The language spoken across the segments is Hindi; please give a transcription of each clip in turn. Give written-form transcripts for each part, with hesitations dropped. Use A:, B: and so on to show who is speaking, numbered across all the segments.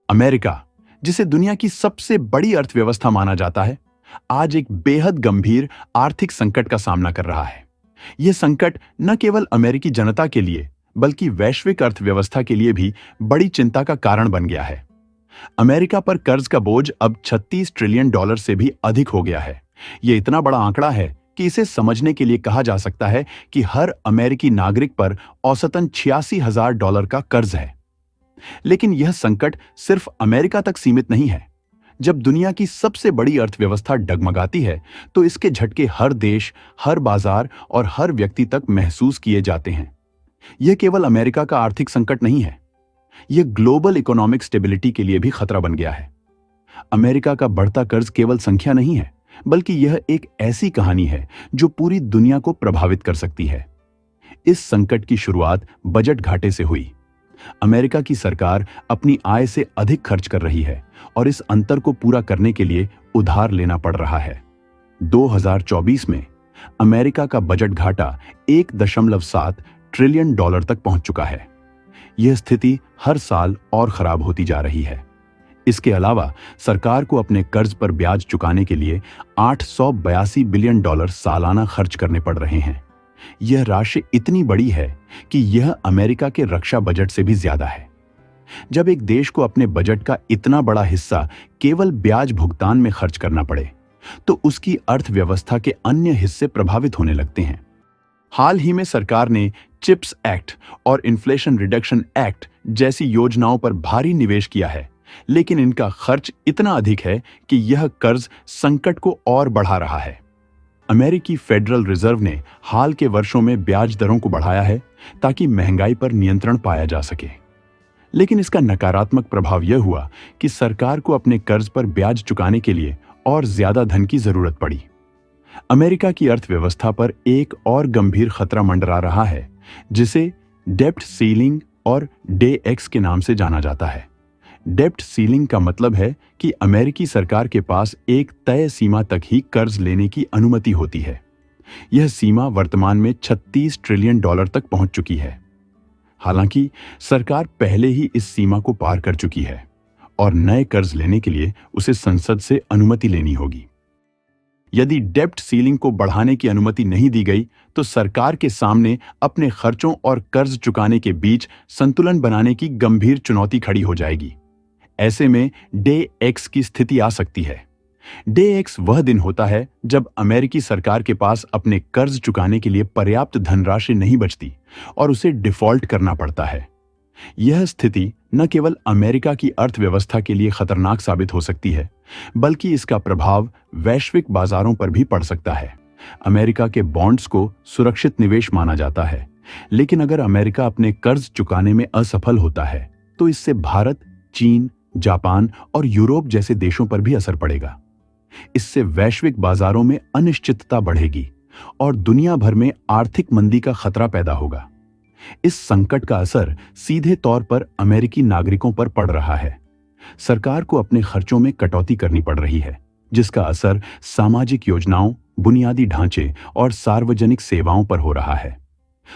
A: अमेरिका, जिसे दुनिया की सबसे बड़ी अर्थव्यवस्था माना जाता है, आज एक बेहद गंभीर आर्थिक संकट का सामना कर रहा है। यह संकट न केवल अमेरिकी जनता के लिए, बल्कि वैश्विक अर्थव्यवस्था के लिए भी बड़ी चिंता का कारण बन गया है। अमेरिका पर कर्ज का बोझ अब 36 ट्रिलियन डॉलर से भी अधिक हो गया है। यह इतना बड़ा आंकड़ा है कि इसे समझने के लिए कहा जा सकता है कि हर अमेरिकी नागरिक पर औसतन 86,000 डॉलर का कर्ज है। लेकिन यह संकट सिर्फ अमेरिका तक सीमित नहीं है। जब दुनिया की सबसे बड़ी अर्थव्यवस्था डगमगाती है, तो इसके झटके हर देश, हर बाजार और हर व्यक्ति तक महसूस किए जाते हैं। यह केवल अमेरिका का आर्थिक संकट नहीं है, यह ग्लोबल इकोनॉमिक स्टेबिलिटी के लिए भी खतरा बन गया है। अमेरिका का बढ़ता कर्ज केवल संख्या नहीं है, बल्कि यह एक ऐसी कहानी है जो पूरी दुनिया को प्रभावित कर सकती है। इस संकट की शुरुआत बजट घाटे से हुई। अमेरिका की सरकार अपनी आय से अधिक खर्च कर रही है और इस अंतर को पूरा करने के लिए उधार लेना पड़ रहा है। 2024 में अमेरिका का बजट घाटा 1.7 ट्रिलियन डॉलर तक पहुंच चुका है। यह स्थिति हर साल और खराब होती जा रही है। इसके अलावा सरकार को अपने कर्ज पर ब्याज चुकाने के लिए 882 बिलियन डॉलर सालाना खर्च करने पड़ रहे हैं। यह राशि इतनी बड़ी है कि यह अमेरिका के रक्षा बजट से भी ज्यादा है। जब एक देश को अपने बजट का इतना बड़ा हिस्सा केवल ब्याज भुगतान में खर्च करना पड़े, तो उसकी अर्थव्यवस्था के अन्य हिस्से प्रभावित होने लगते हैं। हाल ही में सरकार ने चिप्स एक्ट और इन्फ्लेशन रिडक्शन एक्ट जैसी योजनाओं पर भारी निवेश किया है, लेकिन इनका खर्च इतना अधिक है कि यह कर्ज संकट को और बढ़ा रहा है। अमेरिकी फेडरल रिजर्व ने हाल के वर्षों में ब्याज दरों को बढ़ाया है ताकि महंगाई पर नियंत्रण पाया जा सके। लेकिन इसका नकारात्मक प्रभाव यह हुआ कि सरकार को अपने कर्ज पर ब्याज चुकाने के लिए और ज्यादा धन की जरूरत पड़ी। अमेरिका की अर्थव्यवस्था पर एक और गंभीर खतरा मंडरा रहा है, जिसे डेब्ट सीलिंग और डे एक्स के नाम से जाना जाता है। डेब्ट सीलिंग का मतलब है कि अमेरिकी सरकार के पास एक तय सीमा तक ही कर्ज लेने की अनुमति होती है। यह सीमा वर्तमान में 36 ट्रिलियन डॉलर तक पहुंच चुकी है। हालांकि सरकार पहले ही इस सीमा को पार कर चुकी है और नए कर्ज लेने के लिए उसे संसद से अनुमति लेनी होगी। यदि डेब्ट सीलिंग को बढ़ाने की अनुमति नहीं दी गई, तो सरकार के सामने अपने खर्चों और कर्ज चुकाने के बीच संतुलन बनाने की गंभीर चुनौती खड़ी हो जाएगी। ऐसे में डे एक्स की स्थिति आ सकती है। डे एक्स वह दिन होता है जब अमेरिकी सरकार के पास अपने कर्ज चुकाने के लिए पर्याप्त धनराशि नहीं बचती और उसे डिफॉल्ट करना पड़ता है। यह स्थिति न केवल अमेरिका की अर्थव्यवस्था के लिए खतरनाक साबित हो सकती है, बल्कि इसका प्रभाव वैश्विक बाजारों पर भी पड़ सकता है। अमेरिका के बॉन्ड्स को सुरक्षित निवेश माना जाता है, लेकिन अगर अमेरिका अपने कर्ज चुकाने में असफल होता है, तो इससे भारत, चीन, जापान और यूरोप जैसे देशों पर भी असर पड़ेगा। इससे वैश्विक बाजारों में अनिश्चितता बढ़ेगी और दुनिया भर में आर्थिक मंदी का खतरा पैदा होगा। इस संकट का असर सीधे तौर पर अमेरिकी नागरिकों पर पड़ रहा है। सरकार को अपने खर्चों में कटौती करनी पड़ रही है, जिसका असर सामाजिक योजनाओं, बुनियादी ढांचे और सार्वजनिक सेवाओं पर हो रहा है।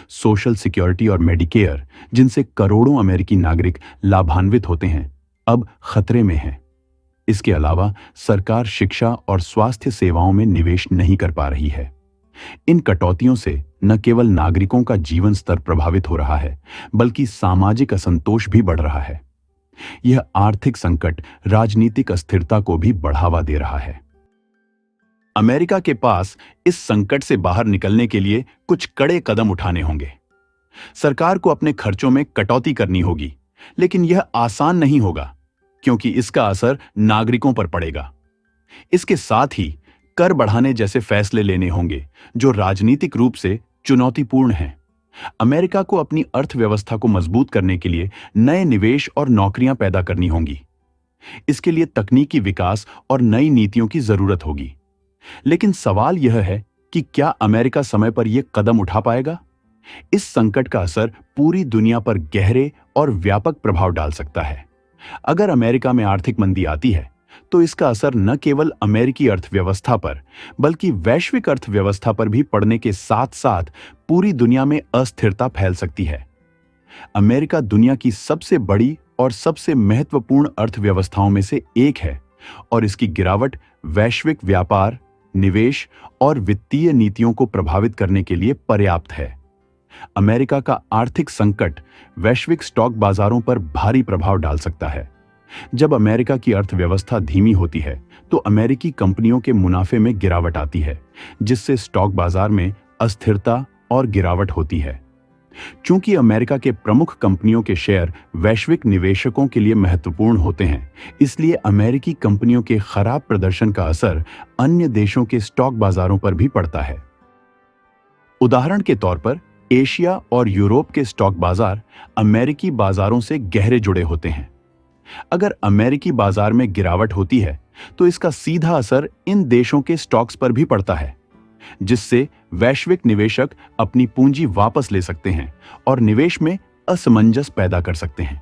A: सोशल सिक्योरिटी और मेडिकेयर, जिनसे करोड़ों अमेरिकी नागरिक लाभान्वित होते हैं, अब खतरे में है। इसके अलावा सरकार शिक्षा और स्वास्थ्य सेवाओं में निवेश नहीं कर पा रही है। इन कटौतियों से न केवल नागरिकों का जीवन स्तर प्रभावित हो रहा है, बल्कि सामाजिक असंतोष भी बढ़ रहा है। यह आर्थिक संकट राजनीतिक अस्थिरता को भी बढ़ावा दे रहा है। अमेरिका के पास इस संकट से बाहर निकलने के लिए कुछ कड़े कदम उठाने होंगे। सरकार को अपने खर्चों में कटौती करनी होगी, लेकिन यह आसान नहीं होगा, क्योंकि इसका असर नागरिकों पर पड़ेगा। इसके साथ ही कर बढ़ाने जैसे फैसले लेने होंगे, जो राजनीतिक रूप से चुनौतीपूर्ण हैं। अमेरिका को अपनी अर्थव्यवस्था को मजबूत करने के लिए नए निवेश और नौकरियां पैदा करनी होंगी। इसके लिए तकनीकी विकास और नई नीतियों की जरूरत होगी। लेकिन सवाल यह है कि क्या अमेरिका समय पर यह कदम उठा पाएगा? इस संकट का असर पूरी दुनिया पर गहरे और व्यापक प्रभाव डाल सकता है। अगर अमेरिका में आर्थिक मंदी आती है, तो इसका असर न केवल अमेरिकी अर्थव्यवस्था पर, बल्कि वैश्विक अर्थव्यवस्था पर भी पड़ने के साथ साथ पूरी दुनिया में अस्थिरता फैल सकती है। अमेरिका दुनिया की सबसे बड़ी और सबसे महत्वपूर्ण अर्थव्यवस्थाओं में से एक है और इसकी गिरावट वैश्विक व्यापार, निवेश और वित्तीय नीतियों को प्रभावित करने के लिए पर्याप्त है। अमेरिका का आर्थिक संकट वैश्विक स्टॉक बाजारों पर भारी प्रभाव डाल सकता है। जब अमेरिका की अर्थव्यवस्था धीमी होती है तो अमेरिकी कंपनियों के मुनाफे में गिरावट आती है, जिससे स्टॉक बाजार में अस्थिरता और गिरावट होती है। चूंकि अमेरिका के प्रमुख कंपनियों के शेयर वैश्विक निवेशकों के लिए महत्वपूर्ण होते हैं, इसलिए अमेरिकी कंपनियों के खराब प्रदर्शन का असर अन्य देशों के स्टॉक बाजारों पर भी पड़ता है। उदाहरण के तौर पर एशिया और यूरोप के स्टॉक बाजार अमेरिकी बाजारों से गहरे जुड़े होते हैं। अगर अमेरिकी बाजार में गिरावट होती है तो इसका सीधा असर इन देशों के स्टॉक्स पर भी पड़ता है, जिससे वैश्विक निवेशक अपनी पूंजी वापस ले सकते हैं और निवेश में असमंजस पैदा कर सकते हैं।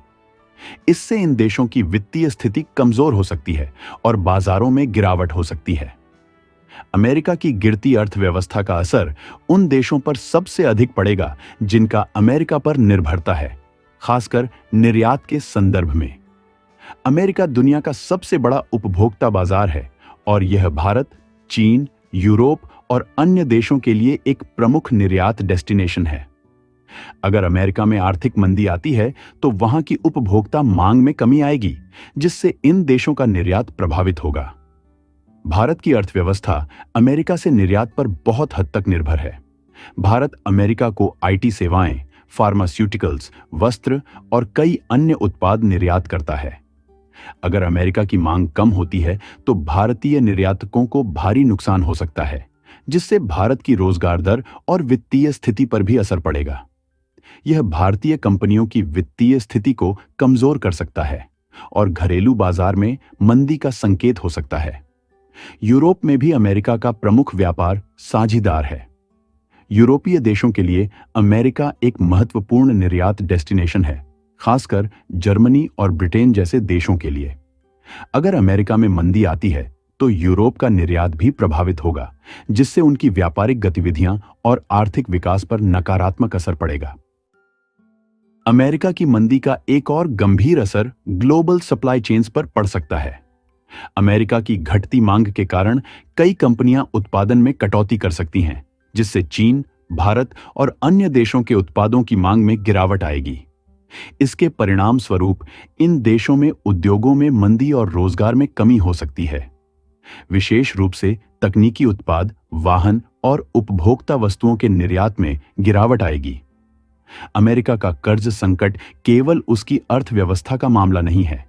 A: इससे इन देशों की वित्तीय स्थिति कमजोर हो सकती है और बाजारों में गिरावट हो सकती है। अमेरिका की गिरती अर्थव्यवस्था का असर उन देशों पर सबसे अधिक पड़ेगा जिनका अमेरिका पर निर्भरता है, खासकर निर्यात के संदर्भ में। अमेरिका दुनिया का सबसे बड़ा उपभोक्ता बाजार है और यह भारत, चीन, यूरोप और अन्य देशों के लिए एक प्रमुख निर्यात डेस्टिनेशन है। अगर अमेरिका में आर्थिक मंदी आती है तो वहां की उपभोक्ता मांग में कमी आएगी, जिससे इन देशों का निर्यात प्रभावित होगा। भारत की अर्थव्यवस्था अमेरिका से निर्यात पर बहुत हद तक निर्भर है। भारत अमेरिका को आईटी सेवाएं, फार्मास्यूटिकल्स, वस्त्र और कई अन्य उत्पाद निर्यात करता है। अगर अमेरिका की मांग कम होती है तो भारतीय निर्यातकों को भारी नुकसान हो सकता है, जिससे भारत की रोजगार दर और वित्तीय स्थिति पर भी असर पड़ेगा। यह भारतीय कंपनियों की वित्तीय स्थिति को कमजोर कर सकता है और घरेलू बाजार में मंदी का संकेत हो सकता है। यूरोप में भी अमेरिका का प्रमुख व्यापार साझीदार है। यूरोपीय देशों के लिए अमेरिका एक महत्वपूर्ण निर्यात डेस्टिनेशन है, खासकर जर्मनी और ब्रिटेन जैसे देशों के लिए। अगर अमेरिका में मंदी आती है तो यूरोप का निर्यात भी प्रभावित होगा, जिससे उनकी व्यापारिक गतिविधियां और आर्थिक विकास पर नकारात्मक असर पड़ेगा। अमेरिका की मंदी का एक और गंभीर असर ग्लोबल सप्लाई चेन्स पर पड़ सकता है। अमेरिका की घटती मांग के कारण कई कंपनियां उत्पादन में कटौती कर सकती हैं, जिससे चीन, भारत और अन्य देशों के उत्पादों की मांग में गिरावट आएगी। इसके परिणाम स्वरूप इन देशों में उद्योगों में मंदी और रोजगार में कमी हो सकती है। विशेष रूप से तकनीकी उत्पाद, वाहन और उपभोक्ता वस्तुओं के निर्यात में गिरावट आएगी। अमेरिका का कर्ज संकट केवल उसकी अर्थव्यवस्था का मामला नहीं है,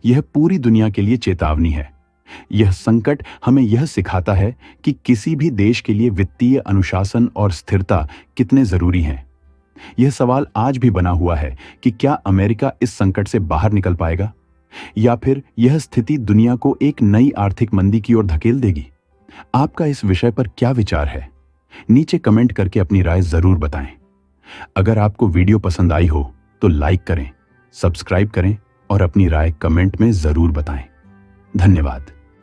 A: यह पूरी दुनिया के लिए चेतावनी है। यह संकट हमें यह सिखाता है कि किसी भी देश के लिए वित्तीय अनुशासन और स्थिरता कितने जरूरी हैं। यह सवाल आज भी बना हुआ है कि क्या अमेरिका इस संकट से बाहर निकल पाएगा या फिर यह स्थिति दुनिया को एक नई आर्थिक मंदी की ओर धकेल देगी। आपका इस विषय पर क्या विचार है? नीचे कमेंट करके अपनी राय जरूर बताएं। अगर आपको वीडियो पसंद आई हो तो लाइक करें, सब्सक्राइब करें और अपनी राय कमेंट में जरूर बताएं। धन्यवाद।